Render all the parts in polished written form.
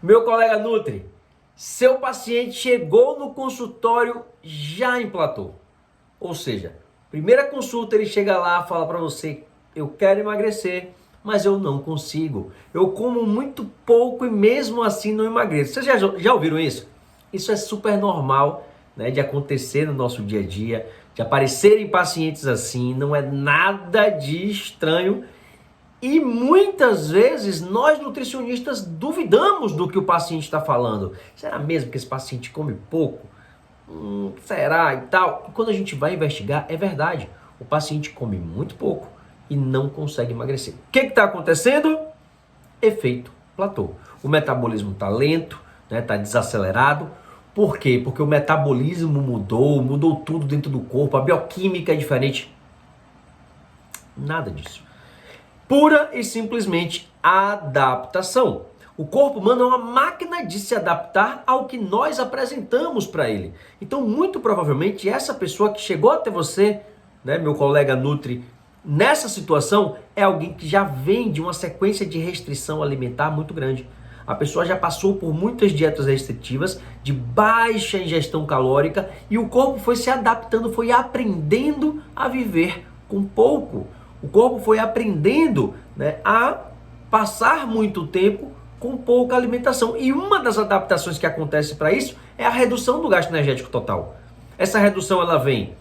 Meu colega Nutri, seu paciente chegou no consultório já emplatou. Ou seja, primeira consulta ele chega lá, fala para você, eu quero emagrecer, mas eu não consigo. Eu como muito pouco e mesmo assim não emagreço. Vocês já ouviram isso? Isso é super normal, né, de acontecer no nosso dia a dia, de aparecerem pacientes assim, não é nada de estranho. E muitas vezes nós nutricionistas duvidamos do que o paciente está falando. Será mesmo que esse paciente come pouco? Será e tal? E quando a gente vai investigar, é verdade. O paciente come muito pouco e não consegue emagrecer. O que está acontecendo? Efeito platô. O metabolismo está lento, né? Está desacelerado. Por quê? Porque o metabolismo mudou tudo dentro do corpo, a bioquímica é diferente. Nada disso. Pura e simplesmente adaptação. O corpo humano é uma máquina de se adaptar ao que nós apresentamos para ele. Então, muito provavelmente, essa pessoa que chegou até você, né, meu colega Nutri, nessa situação, é alguém que já vem de uma sequência de restrição alimentar muito grande. A pessoa já passou por muitas dietas restritivas, de baixa ingestão calórica, e o corpo foi se adaptando, foi aprendendo a viver com pouco. O corpo foi aprendendo, né, a passar muito tempo com pouca alimentação. E uma das adaptações que acontece para isso é a redução do gasto energético total. Essa redução ela vem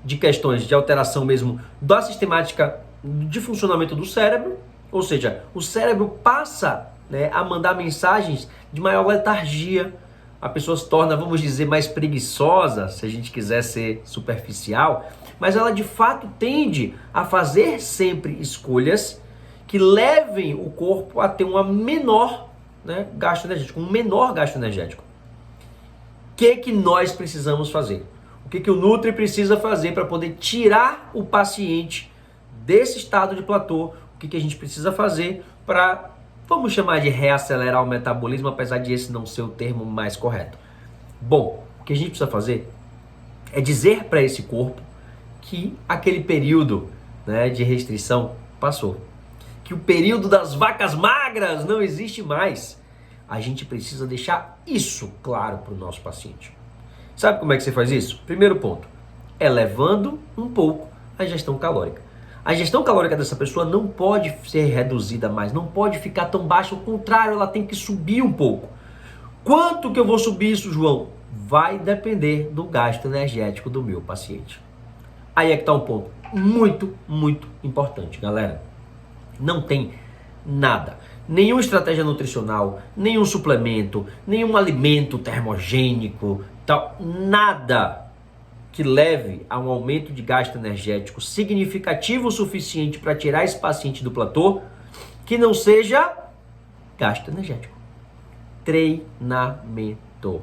de questões de alteração mesmo da sistemática de funcionamento do cérebro, ou seja, o cérebro passa, né, a mandar mensagens de maior letargia. A pessoa se torna, vamos dizer, mais preguiçosa, se a gente quiser ser superficial, mas ela de fato tende a fazer sempre escolhas que levem o corpo a ter uma menor, né, gasto energético, um menor gasto energético. O que nós precisamos fazer? O que o Nutri precisa fazer para poder tirar o paciente desse estado de platô? O que a gente precisa fazer para, vamos chamar de reacelerar o metabolismo, apesar de esse não ser o termo mais correto? Bom, o que a gente precisa fazer é dizer para esse corpo que aquele período, né, de restrição passou. Que o período das vacas magras não existe mais. A gente precisa deixar isso claro para o nosso paciente. Sabe como é que você faz isso? Primeiro ponto, elevando um pouco a ingestão calórica. A ingestão calórica dessa pessoa não pode ser reduzida mais, não pode ficar tão baixa, ao contrário, ela tem que subir um pouco. Quanto que eu vou subir isso, João? Vai depender do gasto energético do meu paciente. Aí é que está um ponto muito, muito importante, galera. Não tem nada, nenhuma estratégia nutricional, nenhum suplemento, nenhum alimento termogênico, tal, nada que leve a um aumento de gasto energético significativo o suficiente para tirar esse paciente do platô, que não seja gasto energético. Treinamento.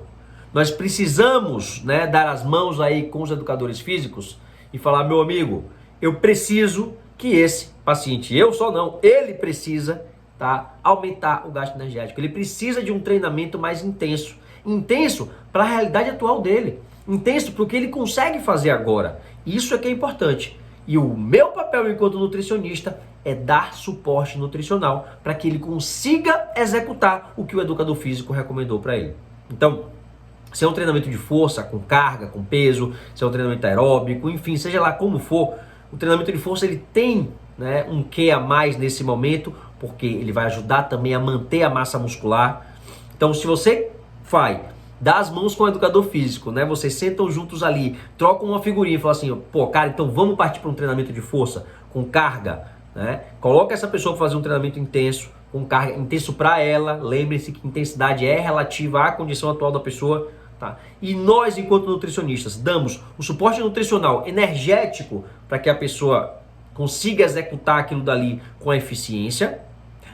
Nós precisamos, né, dar as mãos aí com os educadores físicos e falar, meu amigo, eu preciso que esse paciente, eu só não, ele precisa, tá, aumentar o gasto energético. Ele precisa de um treinamento mais intenso. Intenso para a realidade atual dele. Intenso para o que ele consegue fazer agora. Isso é que é importante. E o meu papel enquanto nutricionista é dar suporte nutricional para que ele consiga executar o que o educador físico recomendou para ele. Então, se é um treinamento de força, com carga, com peso, se é um treinamento aeróbico, enfim, seja lá como for, o treinamento de força ele tem, né, um quê a mais nesse momento, porque ele vai ajudar também a manter a massa muscular. Então, se você dá as mãos com o educador físico, né, vocês sentam juntos ali, trocam uma figurinha e falam assim, pô, cara, então vamos partir para um treinamento de força com carga, né? Coloca essa pessoa para fazer um treinamento intenso, com carga, intenso para ela. Lembre-se que intensidade é relativa à condição atual da pessoa. Tá? E nós, enquanto nutricionistas, damos o suporte nutricional energético para que a pessoa consiga executar aquilo dali com eficiência.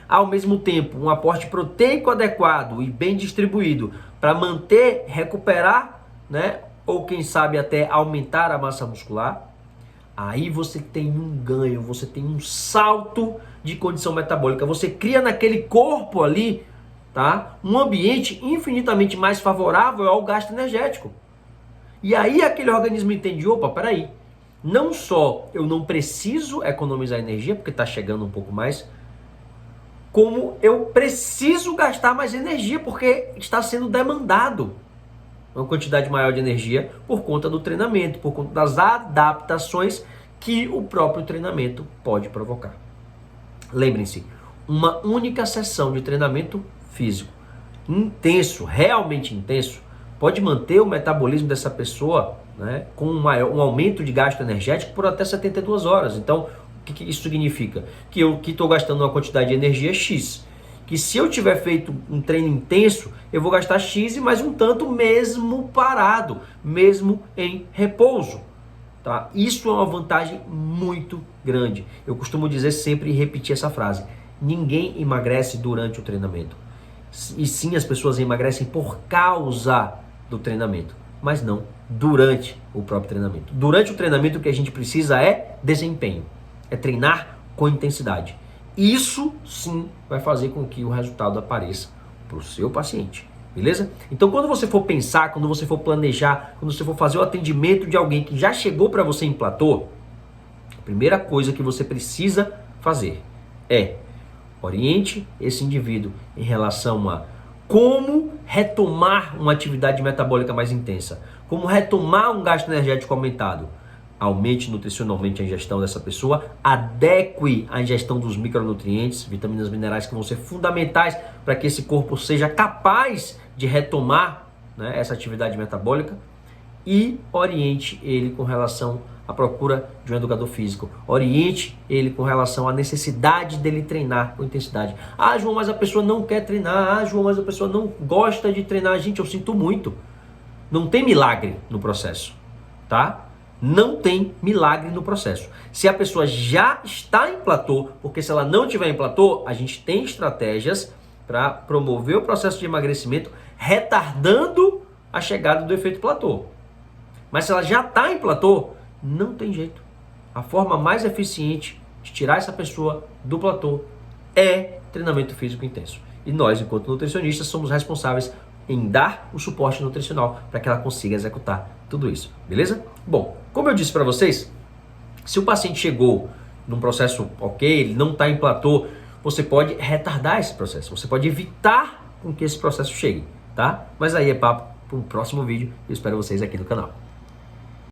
Ao mesmo tempo, um aporte proteico adequado e bem distribuído para manter, recuperar, né, ou quem sabe até aumentar a massa muscular. Aí você tem um ganho, você tem um salto de condição metabólica. Você cria naquele corpo ali, tá, um ambiente infinitamente mais favorável ao gasto energético. E aí aquele organismo entende, opa, peraí, não só eu não preciso economizar energia, porque está chegando um pouco mais, como eu preciso gastar mais energia, porque está sendo demandado uma quantidade maior de energia por conta do treinamento, por conta das adaptações que o próprio treinamento pode provocar. Lembrem-se, uma única sessão de treinamento físico intenso, realmente intenso, pode manter o metabolismo dessa pessoa, né, com um aumento de gasto energético por até 72 horas. Então, o que isso significa? Que eu estou gastando uma quantidade de energia X. Que se eu tiver feito um treino intenso, eu vou gastar X e mais um tanto mesmo parado, mesmo em repouso. Tá? Isso é uma vantagem muito grande. Eu costumo dizer sempre e repetir essa frase: ninguém emagrece durante o treinamento. E sim, as pessoas emagrecem por causa do treinamento, mas não durante o próprio treinamento. Durante o treinamento o que a gente precisa é desempenho, é treinar com intensidade. Isso sim vai fazer com que o resultado apareça para o seu paciente, beleza? Então quando você for pensar, quando você for planejar, quando você for fazer o atendimento de alguém que já chegou para você em platô, a primeira coisa que você precisa fazer é oriente esse indivíduo em relação a como retomar uma atividade metabólica mais intensa, como retomar um gasto energético aumentado. Aumente nutricionalmente a ingestão dessa pessoa, adeque a ingestão dos micronutrientes, vitaminas, minerais que vão ser fundamentais para que esse corpo seja capaz de retomar, né, essa atividade metabólica, e oriente ele com relação à procura de um educador físico. Oriente ele com relação à necessidade dele treinar com intensidade. Ah, João, mas a pessoa não quer treinar. Ah, João, mas a pessoa não gosta de treinar. Gente, eu sinto muito. Não tem milagre no processo, tá? Não tem milagre no processo. Se a pessoa já está em platô, porque se ela não estiver em platô, a gente tem estratégias para promover o processo de emagrecimento, retardando a chegada do efeito platô. Mas se ela já está em platô, não tem jeito. A forma mais eficiente de tirar essa pessoa do platô é treinamento físico intenso. E nós, enquanto nutricionistas, somos responsáveis em dar o suporte nutricional para que ela consiga executar tudo isso, beleza? Bom, como eu disse para vocês, se o paciente chegou num processo ok, ele não está em platô, você pode retardar esse processo, você pode evitar com que esse processo chegue, tá? Mas aí é papo para um próximo vídeo e eu espero vocês aqui no canal.